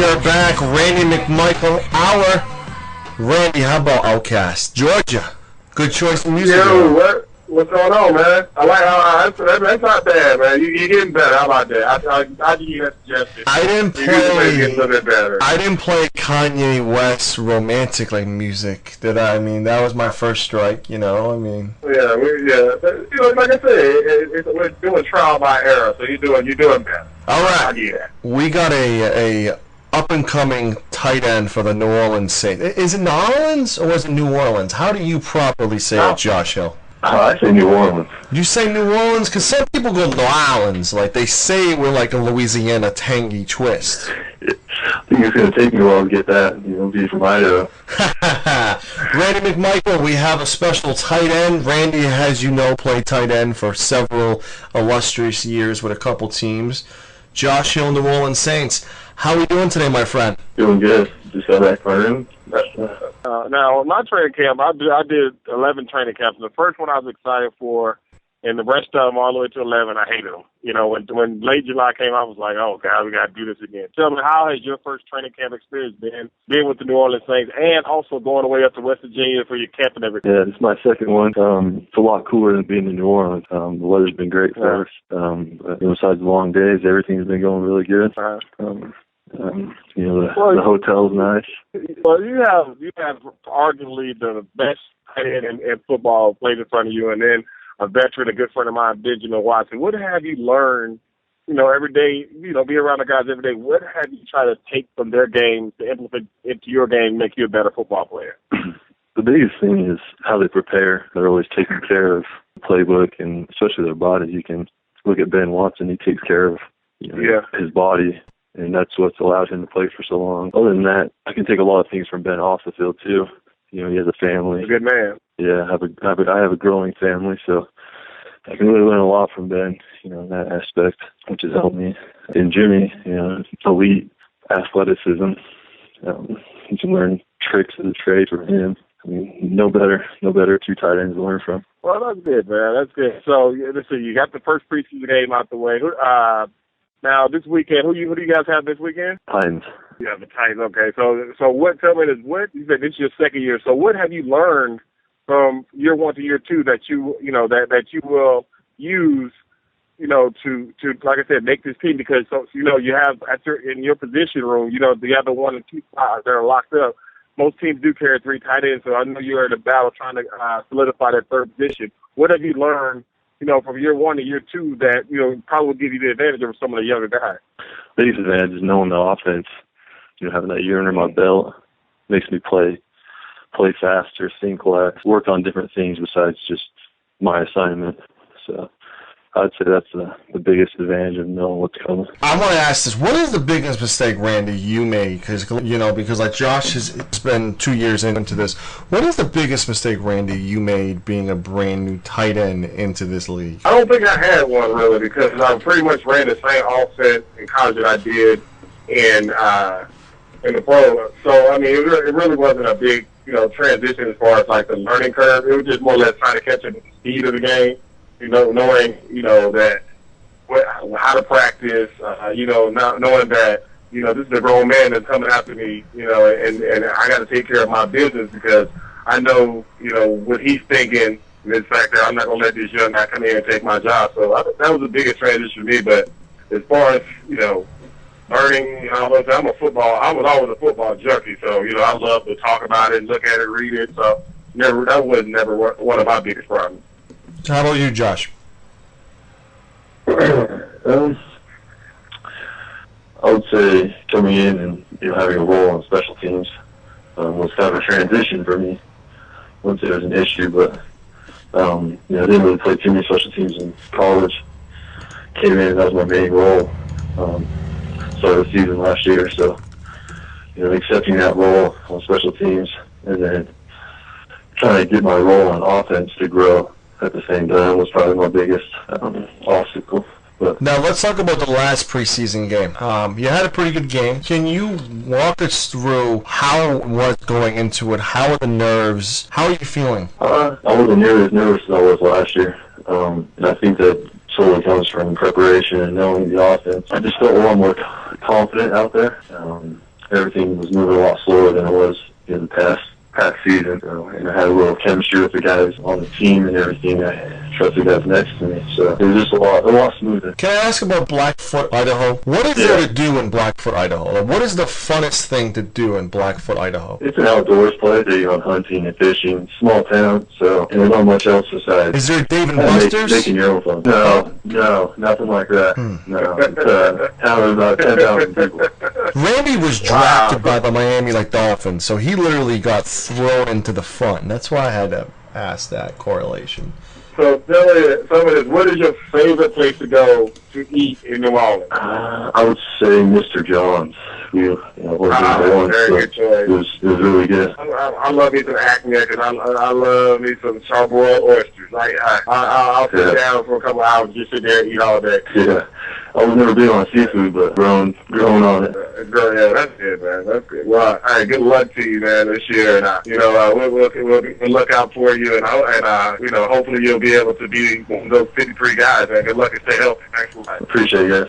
We are back. Randy McMichael, Randy, how about Outcast? Georgia. Good choice in music. Yo, what's going on, man? I like how that's not bad, man. You're getting better. How about that? I give you that suggestion. I didn't Getting a little bit better. I didn't play Kanye West romantic music, did I? I mean, that was my first strike, you know. I mean. Yeah. You know, like I said, we're doing trial by error, so you're doing better. All right. I get that. We got a up-and-coming tight end for the New Orleans Saints. Is it New Orleans or is it New Orleans? How do you properly say it, Josh Hill? I say New Orleans. You say New Orleans? Because some people go New Orleans. Like, they say we're like a Louisiana tangy twist. I think it's going to take me a while to get that, be from Idaho. Randy McMichael, we have a special tight end. Randy, as you know, played tight end for several illustrious years with a couple teams. Josh Hill, New Orleans Saints. How are we doing today, my friend? Doing good. Just got back from my room. Now, my training camp, I did 11 training camps. The first one I was excited for, and the rest of them all the way to 11, I hated them. You know, when late July came, I was like, oh, God, we got to do this again. Tell me, how has your first training camp experience been, being with the New Orleans Saints, and also going away up to West Virginia for your camp and everything? Yeah, this is my second one. It's a lot cooler than being in New Orleans. The weather's been great for us. But, besides the long days, everything's been going really good. The hotel's nice. Well, you have arguably the best tight end in football played in front of you, and then a veteran, a good friend of mine, Benjamin Watson. What have you learned, every day, be around the guys every day? What have you tried to take from their game to implement into your game, make you a better football player? The biggest thing is how they prepare. They're always taking care of the playbook and especially their bodies. You can look at Ben Watson. He takes care of his body. And that's what's allowed him to play for so long. Other than that, I can take a lot of things from Ben off the field too. He has a family. He's a good man. Yeah, I have a growing family, so I can really learn a lot from Ben. In that aspect, which has helped me. And Jimmy, elite athleticism. You can learn tricks of the trade from him. I mean, no better two tight ends to learn from. Well, that's good, man. That's good. So, listen, you got the first preseason game out the way. Now, this weekend, who do you guys have this weekend? Titans. Yeah, the Titans. Okay. So what? Tell me this. What you said? This is your second year. So what have you learned from year one to year two that you that you will use, to like I said, make this team? Because you have in your position room, the other 1 and 2 spots that are locked up. Most teams do carry 3 tight ends, so I know you're in a battle trying to solidify that third position. What have you learned? From year one to year two that, probably will give you the advantage over some of the younger guys? Biggest advantage is knowing the offense. Having that year under my belt makes me play faster, think less, work on different things besides just my assignment. So I'd say that's the biggest advantage of knowing what's coming. I want to ask this. What is the biggest mistake, Randy, you made? Because like Josh has been 2 years into this. What is the biggest mistake, Randy, you made being a brand new tight end into this league? I don't think I had one, really, because I pretty much ran the same offense in college that I did in the pro. So, I mean, it really wasn't a big, transition as far as, like, the learning curve. It was just more or less trying to catch up with the speed of the game. Knowing, that how to practice, not knowing that, this is a grown man that's coming after me, and I got to take care of my business because I know, what he's thinking, and the fact that I'm not going to let this young guy come in and take my job. So that was the biggest transition for me. But as far as, learning, I was always a football junkie. So, I love to talk about it, look at it, read it. So that was never one of my biggest problems. How about you, Josh? I would say coming in and having a role on special teams was kind of a transition for me. I wouldn't say it was an issue, but I didn't really play too many special teams in college. Came in, that was my main role. Started the season last year, so accepting that role on special teams and then trying to get my role on offense to grow at the same time was probably my biggest obstacle. But now let's talk about the last preseason game. You had a pretty good game. Can you walk us through how it was going into it? How are the nerves? How are you feeling? I wasn't nearly as nervous as I was last year. And I think that solely comes from preparation and knowing the offense. I just felt a lot more confident out there. everything was moving a lot slower than it was in the past season. And I had a little chemistry with the guys on the team and everything. I trust the guys next to me. So it was just a lot smoother. Can I ask about Blackfoot, Idaho? What is there to do in Blackfoot, Idaho? Like, what is the funnest thing to do in Blackfoot, Idaho? It's an outdoors place. They hunting and fishing. Small town, so and there's not much else besides. Is there a Dave and Buster's? Making your own fun. No, nothing like that. No, it's a town of about 10,000 people. Randy was drafted by the Miami Dolphins, so he literally got thrown into the fun. That's why I had to ask that correlation. So tell me some of this. What is your favorite place to go to eat in New Orleans? I would say Mr. John's. Very good choice. It was really good. I love me some Acme because I love me some charbroiled oysters. I'll sit down for a couple hours and just sit there and eat all day. Yeah. I was never big on seafood, but growing on it. Yeah, that's good, man. That's good. Well, all right, good luck to you, man, this year. And we'll look out for you, and hopefully you'll be able to be one of those 53 guys, man. Good luck and stay healthy. Thanks a lot. Appreciate it, guys.